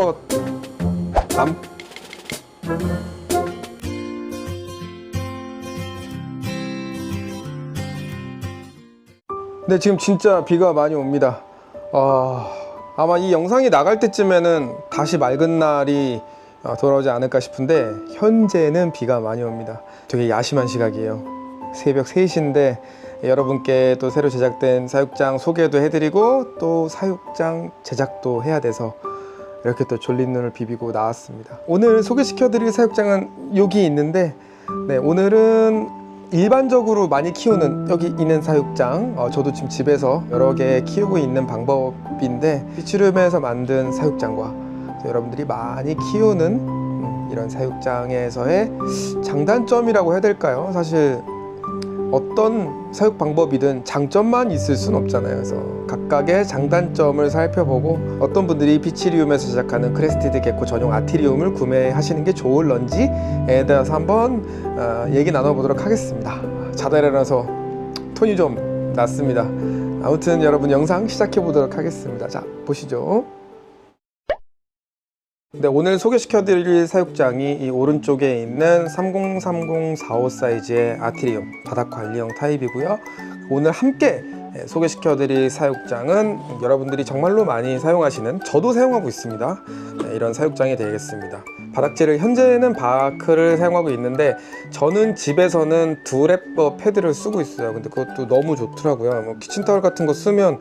컷. 네, 지금 진짜 비가 많이 옵니다. 아마 이 영상이 나갈 때쯤에는 다시 맑은 날이 돌아오지 않을까 싶은데 현재는 비가 많이 옵니다. 되게 야심한 시각이에요. 새벽 3시인데 여러분께 또 새로 제작된 사육장 소개도 해드리고 또 사육장 제작도 해야 돼서 이렇게 또 졸린 눈을 비비고 나왔습니다. 오늘 소개시켜드릴 사육장은 여기 있는데, 네, 오늘은 일반적으로 많이 키우는 여기 있는 사육장, 저도 지금 집에서 여러 개 키우고 있는 방법인데 피치룸에서 만든 사육장과 여러분들이 많이 키우는 이런 사육장에서의 장단점이라고 해야 될까요? 사실 어떤 사육 방법이든 장점만 있을 순 없잖아요. 그래서 각각의 장단점을 살펴보고 어떤 분들이 피치리움에서 제작하는 크레스티드 게코 전용 아티리움을 구매하시는 게 좋을런지에 대해서 한번 얘기 나눠보도록 하겠습니다. 자다 일어나서 톤이 좀 났습니다. 아무튼 여러분 영상 시작해 보도록 하겠습니다. 자, 보시죠. 네, 오늘 소개시켜드릴 사육장이 이 오른쪽에 있는 303045 사이즈의 아티리움 바닥관리형 타입이고요. 오늘 함께 소개시켜드릴 사육장은 여러분들이 정말로 많이 사용하시는, 저도 사용하고 있습니다, 이런 사육장이 되겠습니다. 바닥재를 현재는 바크를 사용하고 있는데 저는 집에서는 두랩거 패드를 쓰고 있어요. 근데 그것도 너무 좋더라고요. 뭐 키친타월 같은 거 쓰면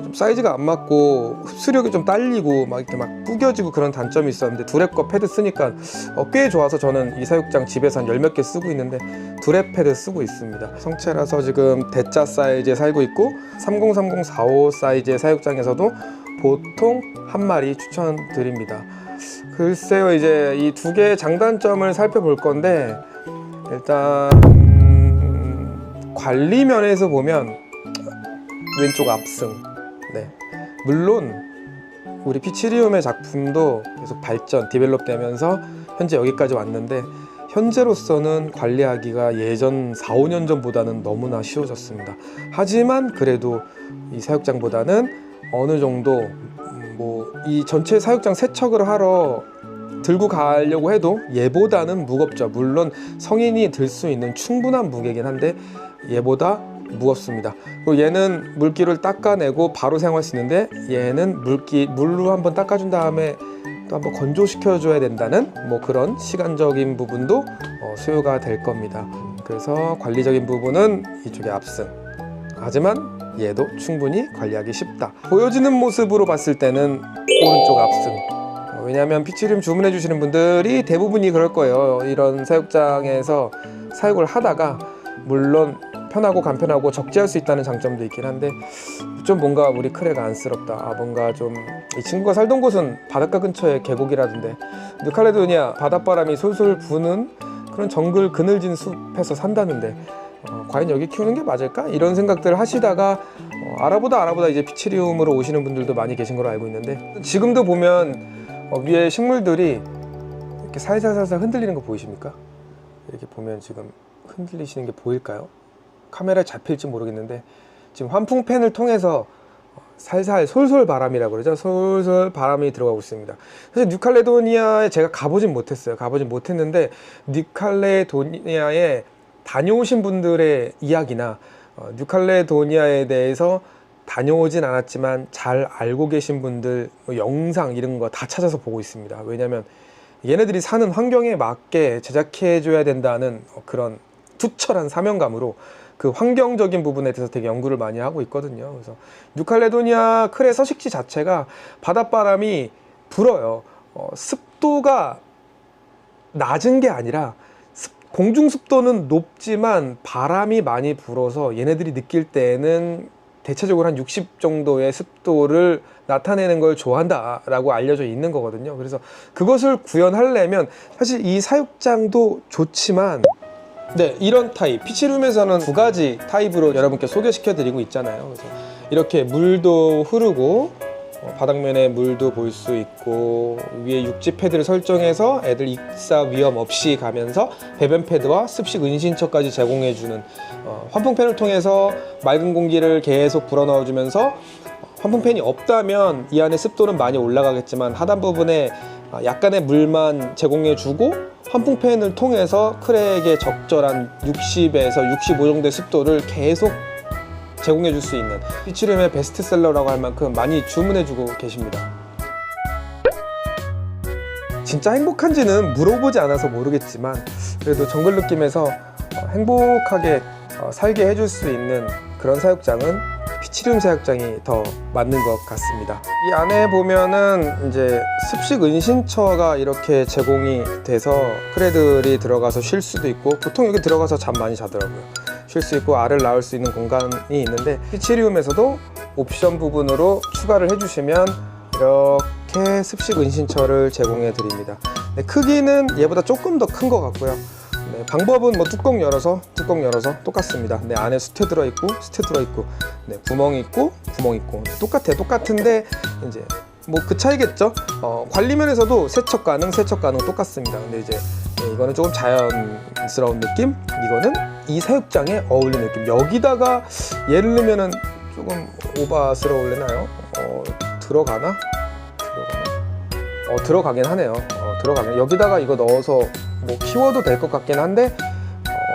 좀 사이즈가 안 맞고 흡수력이 좀 딸리고 막 이렇게 막 구겨지고 그런 단점이 있었는데 두랩거 패드 쓰니까 꽤 좋아서 저는 이 사육장 집에서 한 10몇 개 쓰고 있는데 두랩 패드 쓰고 있습니다. 성체라서 지금 대자 사이즈에 살고 있고 303045 사이즈의 사육장에서도 보통 한 마리 추천드립니다. 글쎄요, 이제 이 두 개의 장단점을 살펴볼 건데 일단 관리 면에서 보면 왼쪽 압승. 네, 물론 우리 피치리움의 작품도 계속 발전, 디벨롭 되면서 현재 여기까지 왔는데 현재로서는 관리하기가 예전 4, 5년 전보다는 너무나 쉬워졌습니다. 하지만 그래도 이 사육장보다는 어느 정도 이 전체 사육장 세척을 하러 들고 가려고 해도 얘보다는 무겁죠. 물론 성인이 들 수 있는 충분한 무게긴 한데 얘보다 무겁습니다. 그리고 얘는 물기를 닦아내고 바로 사용할 수 있는데 얘는 물로 한번 닦아준 다음에 또 한번 건조시켜 줘야 된다는 그런 시간적인 부분도 소요가 될 겁니다. 그래서 관리적인 부분은 이쪽에 압승. 하지만 얘도 충분히 관리하기 쉽다. 보여지는 모습으로 봤을 때는 오른쪽 압승. 왜냐하면 피치리움 주문해 주시는 분들이 대부분이 그럴 거예요. 이런 사육장에서 사육을 하다가 물론 편하고 간편하고 적재할 수 있다는 장점도 있긴 한데 좀 뭔가 우리 크레가 안쓰럽다. 뭔가 좀 이 친구가 살던 곳은 바닷가 근처에 계곡이라던데 뉴칼레도니아 바닷바람이 솔솔 부는 그런 정글 그늘진 숲에서 산다는데 과연 여기 키우는 게 맞을까? 이런 생각들을 하시다가 알아보다 이제 피치리움으로 오시는 분들도 많이 계신 걸로 알고 있는데 지금도 보면 위에 식물들이 이렇게 살살살살 흔들리는 거 보이십니까? 이렇게 보면 지금 흔들리시는 게 보일까요? 카메라에 잡힐지 모르겠는데 지금 환풍팬을 통해서 살살 솔솔 바람이라고 그러죠. 솔솔 바람이 들어가고 있습니다. 사실 뉴칼레도니아에 제가 가보진 못했는데 뉴칼레도니아에 다녀오신 분들의 이야기나 뉴칼레도니아에 대해서 다녀오진 않았지만 잘 알고 계신 분들 영상 이런 거 다 찾아서 보고 있습니다. 왜냐면 얘네들이 사는 환경에 맞게 제작해 줘야 된다는 그런 투철한 사명감으로 그 환경적인 부분에 대해서 되게 연구를 많이 하고 있거든요. 그래서 뉴칼레도니아 크레 서식지 자체가 바닷바람이 불어요. 습도가 낮은 게 아니라 공중 습도는 높지만 바람이 많이 불어서 얘네들이 느낄 때는 대체적으로 한 60 정도의 습도를 나타내는 걸 좋아한다 라고 알려져 있는 거거든요. 그래서 그것을 구현하려면 사실 이 사육장도 좋지만 네, 이런 타입 피치룸에서는 두 가지 타입으로 여러분께 소개시켜 드리고 있잖아요. 그래서 이렇게 물도 흐르고 바닥면에 물도 볼 수 있고 위에 육지 패드를 설정해서 애들 익사 위험 없이 가면서 배변 패드와 습식 은신처까지 제공해주는 환풍팬을 통해서 맑은 공기를 계속 불어넣어주면서 환풍팬이 없다면 이 안에 습도는 많이 올라가겠지만 하단 부분에 약간의 물만 제공해주고 환풍팬을 통해서 크랙에 적절한 60에서 65 정도의 습도를 계속 제공해 줄 수 있는 피치룸의 베스트셀러라고 할 만큼 많이 주문해주고 계십니다. 진짜 행복한지는 물어보지 않아서 모르겠지만 그래도 정글 느낌에서 행복하게 살게 해줄 수 있는 그런 사육장은 피치룸 사육장이 더 맞는 것 같습니다. 이 안에 보면은 이제 습식 은신처가 이렇게 제공이 돼서 크레들이 들어가서 쉴 수도 있고, 보통 여기 들어가서 잠 많이 자더라고요. 쉴 수 있고 알을 낳을 수 있는 공간이 있는데, 피치리움에서도 옵션 부분으로 추가를 해주시면 이렇게 습식 은신처를 제공해 드립니다. 네, 크기는 얘보다 조금 더 큰 것 같고요. 네, 방법은 뭐 뚜껑 열어서 똑같습니다. 네, 안에 수태 들어있고 네, 구멍이 있고 네, 똑같은데 이제 뭐 그 차이겠죠. 관리 면에서도 세척 가능 똑같습니다. 근데 이제 네, 이거는 조금 자연스러운 느낌, 이거는 이 사육장에 어울리는 느낌. 여기다가 예를 들면은 조금 오바스러울래나요? 들어가긴 하네요. 들어가긴. 여기다가 이거 넣어서 뭐 키워도 될 것 같긴 한데,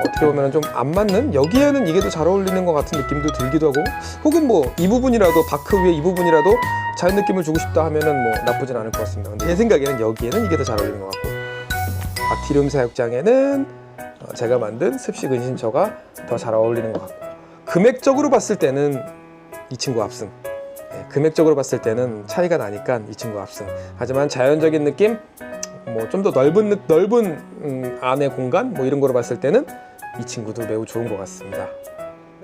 어떻게 보면 좀 안 맞는, 여기에는 이게 더 잘 어울리는 것 같은 느낌도 들기도 하고, 혹은 뭐 이 부분이라도, 바크 위에 이 부분이라도 자연 느낌을 주고 싶다 하면은 뭐 나쁘진 않을 것 같습니다. 근데 제 생각에는 여기에는 이게 더 잘 어울리는 것 같고, 아티룸 사육장에는 제가 만든 습식 은신처가 더 잘 어울리는 것 같고, 금액적으로 봤을 때는 이 친구 압승. 금액적으로 봤을 때는 차이가 나니까 이 친구 압승. 하지만 자연적인 느낌, 뭐 좀 더 넓은 안의 공간, 뭐 이런 거로 봤을 때는 이 친구도 매우 좋은 것 같습니다.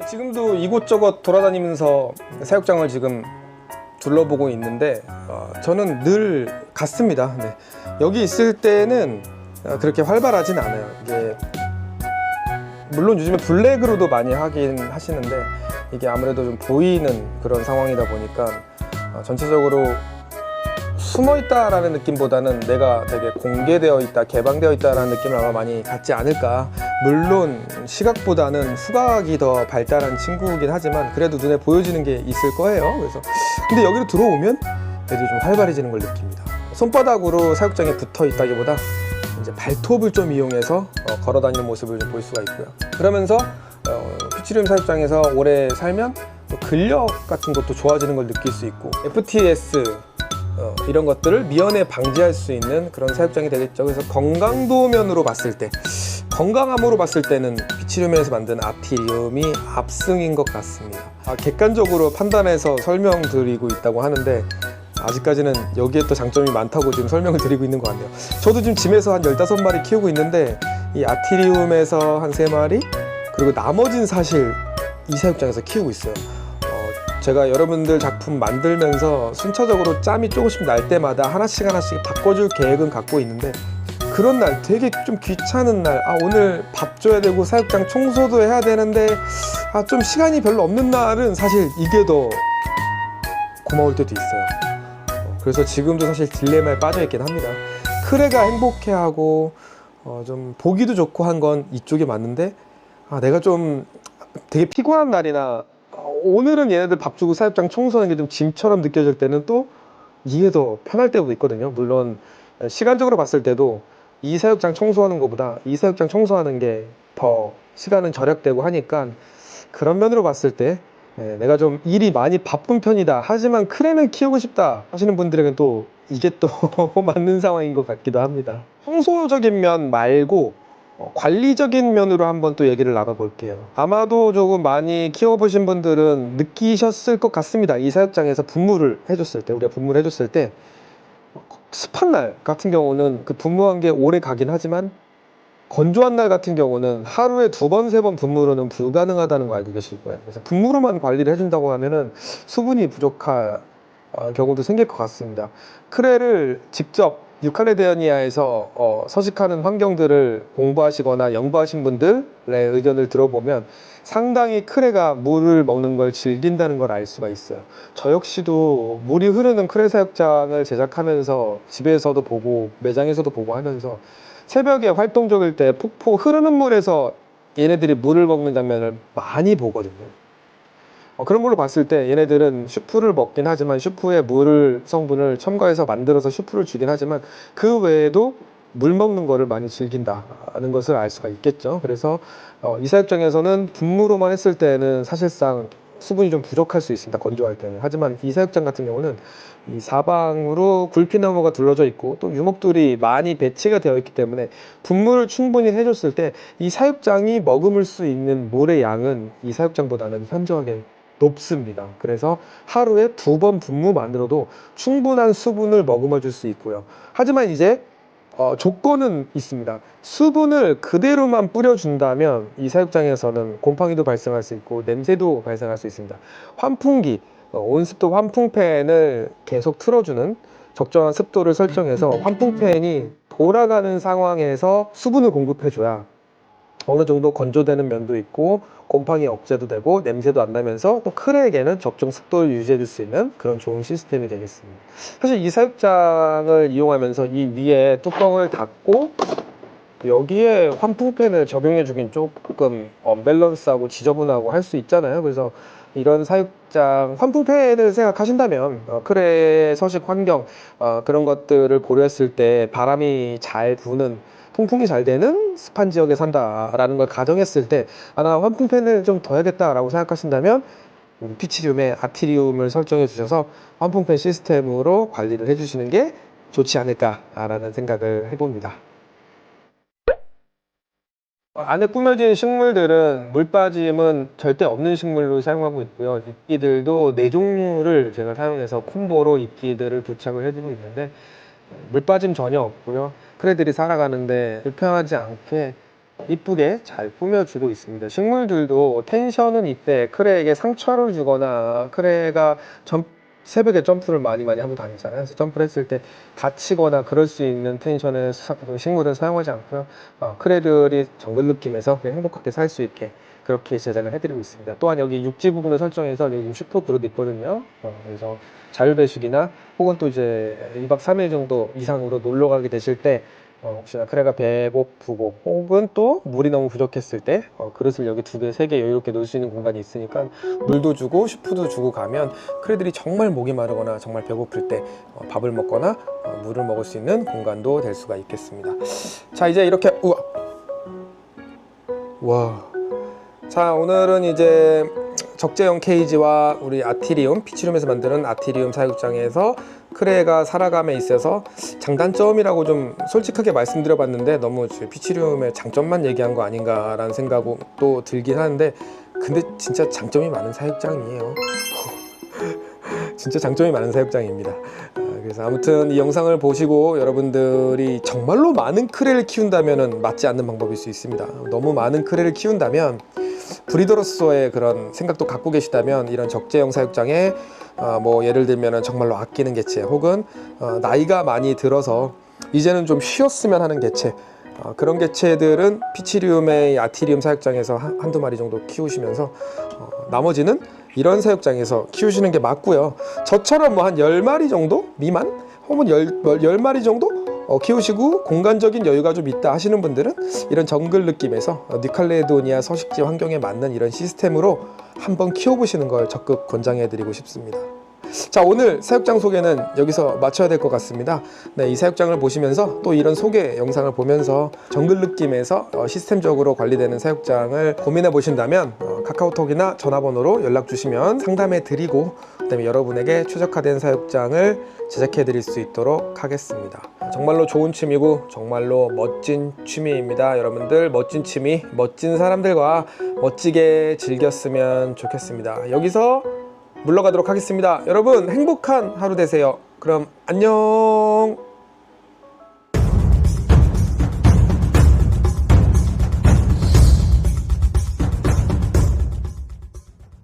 지금도 이곳저곳 돌아다니면서 사육장을 지금 둘러보고 있는데, 저는 늘 같습니다. 네. 여기 있을 때는 그렇게 활발하진 않아요. 이게 물론 요즘에 블랙으로도 많이 하긴 하시는데, 이게 아무래도 좀 보이는 그런 상황이다 보니까 전체적으로 숨어 있다라는 느낌보다는 내가 되게 공개되어 있다, 개방되어 있다라는 느낌을 아마 많이 갖지 않을까. 물론 시각보다는 후각이 더 발달한 친구이긴 하지만 그래도 눈에 보여지는 게 있을 거예요. 그래서 근데 여기로 들어오면 애들이 좀 활발해지는 걸 느낍니다. 손바닥으로 사육장에 붙어 있다기보다 이제 발톱을 좀 이용해서 걸어 다니는 모습을 좀 볼 수가 있고요. 그러면서 피치리움 사육장에서 오래 살면 근력 같은 것도 좋아지는 걸 느낄 수 있고, FTS 이런 것들을 미연에 방지할 수 있는 그런 사육장이 되겠죠. 그래서 건강도면으로 봤을 때, 건강함으로 봤을 때는 피치리움에서 만든 아티리움이 압승인 것 같습니다. 객관적으로 판단해서 설명드리고 있다고 하는데 아직까지는 여기에 또 장점이 많다고 지금 설명을 드리고 있는 것 같네요. 저도 지금 집에서 한 15마리 키우고 있는데 이 아티리움에서 한 3마리, 그리고 나머지는 사실 이 사육장에서 키우고 있어요. 제가 여러분들 작품 만들면서 순차적으로 짬이 조금씩 날 때마다 하나씩 바꿔줄 계획은 갖고 있는데, 그런 날, 되게 좀 귀찮은 날, 오늘 밥 줘야 되고 사육장 청소도 해야 되는데 좀 시간이 별로 없는 날은 사실 이게 더 고마울 때도 있어요. 그래서 지금도 사실 딜레마에 빠져 있긴 합니다. 크레가 행복해하고 좀 보기도 좋고 한 건 이쪽이 맞는데, 내가 좀 되게 피곤한 날이나 오늘은 얘네들 밥 주고 사육장 청소하는 게 좀 짐처럼 느껴질 때는 또 이게 더 편할 때도 있거든요. 물론 시간적으로 봤을 때도 이 사육장 청소하는 것보다 이 사육장 청소하는 게 더 시간은 절약되고 하니까, 그런 면으로 봤을 때 내가 좀 일이 많이 바쁜 편이다, 하지만 크레는 키우고 싶다 하시는 분들에겐 또 이게 또 맞는 상황인 것 같기도 합니다. 청소적인 면 말고 관리적인 면으로 한번 또 얘기를 나눠볼게요. 아마도 조금 많이 키워보신 분들은 느끼셨을 것 같습니다. 이 사육장에서 분무를 해줬을 때, 우리가 분무를 해줬을 때 습한 날 같은 경우는 그 분무한 게 오래 가긴 하지만, 건조한 날 같은 경우는 하루에 2번, 3번 분무로는 불가능하다는 거 알고 계실 거예요. 그래서 분무로만 관리를 해준다고 하면은 수분이 부족할 경우도 생길 것 같습니다. 크레를 직접 뉴칼레도니아에서 서식하는 환경들을 공부하시거나 연구하신 분들의 의견을 들어보면 상당히 크레가 물을 먹는 걸 즐긴다는 걸 알 수가 있어요. 저 역시도 물이 흐르는 크레 사육장을 제작하면서 집에서도 보고 매장에서도 보고 하면서 새벽에 활동적일 때 폭포 흐르는 물에서 얘네들이 물을 먹는 장면을 많이 보거든요. 그런 걸로 봤을 때 얘네들은 슈프를 먹긴 하지만 슈프에 물 성분을 첨가해서 만들어서 슈프를 주긴 하지만 그 외에도 물 먹는 거를 많이 즐긴다는 것을 알 수가 있겠죠. 그래서 이 사육장에서는 분무로만 했을 때는 사실상 수분이 좀 부족할 수 있습니다. 건조할 때는. 하지만 이 사육장 같은 경우는 이 사방으로 굴피나무가 둘러져 있고 또 유목들이 많이 배치가 되어 있기 때문에 분무를 충분히 해줬을 때 이 사육장이 머금을 수 있는 물의 양은 이 사육장보다는 현저하게 높습니다. 그래서 하루에 2번 분무만으로도 충분한 수분을 머금어 줄 수 있고요. 하지만 이제 조건은 있습니다. 수분을 그대로만 뿌려준다면 이 사육장에서는 곰팡이도 발생할 수 있고 냄새도 발생할 수 있습니다. 환풍기, 온습도 환풍팬을 계속 틀어주는 적정한 습도를 설정해서 환풍팬이 돌아가는 상황에서 수분을 공급해줘야 어느 정도 건조되는 면도 있고 곰팡이 억제도 되고 냄새도 안 나면서 또 크랙에는 적정 습도를 유지해 줄 수 있는 그런 좋은 시스템이 되겠습니다. 사실 이 사육장을 이용하면서 이 위에 뚜껑을 닫고 여기에 환풍팬을 적용해 주긴 조금 언밸런스하고 지저분하고 할 수 있잖아요. 그래서 이런 사육장 환풍팬을 생각하신다면 크레 서식 환경 그런 것들을 고려했을 때 바람이 잘 부는 통풍이 잘 되는 습한 지역에 산다라는 걸 가정했을 때 나 환풍팬을 좀 더 해야겠다라고 생각하신다면 피치륨에 아티리움을 설정해 주셔서 환풍팬 시스템으로 관리를 해주시는 게 좋지 않을까라는 생각을 해봅니다. 안에 꾸며진 식물들은 물빠짐은 절대 없는 식물로 사용하고 있고요. 이끼들도 4종류를 제가 사용해서 콤보로 이끼들을 부착을 해주고 있는데 물빠짐 전혀 없고요. 크레들이 살아가는데 불편하지 않게 이쁘게 잘 꾸며주고 있습니다. 식물들도 텐션은 이때 크레에게 상처를 주거나 크레가 새벽에 점프를 많이 하고 다니잖아요. 그래서 점프를 했을 때 다치거나 그럴 수 있는 텐션의 식물은 사용하지 않고요. 크레들이 정글 느낌에서 행복하게 살 수 있게 그렇게 제작을 해드리고 있습니다. 또한 여기 육지 부분을 설정해서 여기 슈퍼 그릇 있거든요. 그래서 자율배식이나 혹은 또 이제 2박 3일 정도 이상으로 놀러 가게 되실 때 혹시나 크레가 배고프고 혹은 또 물이 너무 부족했을 때 그릇을 여기 2개, 3개 여유롭게 놓을 수 있는 공간이 있으니까 물도 주고 슈프도 주고 가면 크레들이 정말 목이 마르거나 정말 배고플 때 밥을 먹거나 물을 먹을 수 있는 공간도 될 수가 있겠습니다. 자, 이제 이렇게 와. 자, 오늘은 이제 적재형 케이지와 우리 아티리움, 피치룸에서 만드는 아티리움 사육장에서 크레가 살아감에 있어서 장단점이라고 좀 솔직하게 말씀드려봤는데 너무 피치룸의 장점만 얘기한 거 아닌가라는 생각도 들긴 하는데 근데 진짜 장점이 많은 사육장이에요. 진짜 장점이 많은 사육장입니다. 그래서 아무튼 이 영상을 보시고 여러분들이 정말로 많은 크레를 키운다면 맞지 않는 방법일 수 있습니다. 너무 많은 크레를 키운다면 브리더로서의 그런 생각도 갖고 계시다면 이런 적재형 사육장에 뭐 예를 들면 정말로 아끼는 개체 혹은 나이가 많이 들어서 이제는 좀 쉬었으면 하는 개체 그런 개체들은 피치리움의 아티리움 사육장에서 한두 마리 정도 키우시면서 나머지는 이런 사육장에서 키우시는 게 맞고요. 저처럼 뭐 한 10마리 정도 미만 혹은 10마리 정도 키우시고 공간적인 여유가 좀 있다 하시는 분들은 이런 정글 느낌에서 뉴칼레도니아 서식지 환경에 맞는 이런 시스템으로 한번 키워보시는 걸 적극 권장해 드리고 싶습니다. 자, 오늘 사육장 소개는 여기서 마쳐야 될 것 같습니다. 네, 이 사육장을 보시면서 또 이런 소개 영상을 보면서 정글 느낌에서 시스템적으로 관리되는 사육장을 고민해 보신다면 카카오톡이나 전화번호로 연락 주시면 상담해 드리고 그다음에 여러분에게 최적화된 사육장을 제작해 드릴 수 있도록 하겠습니다. 정말로 좋은 취미고 정말로 멋진 취미입니다. 여러분들 멋진 취미, 멋진 사람들과 멋지게 즐겼으면 좋겠습니다. 여기서 물러가도록 하겠습니다. 여러분 행복한 하루 되세요. 그럼 안녕.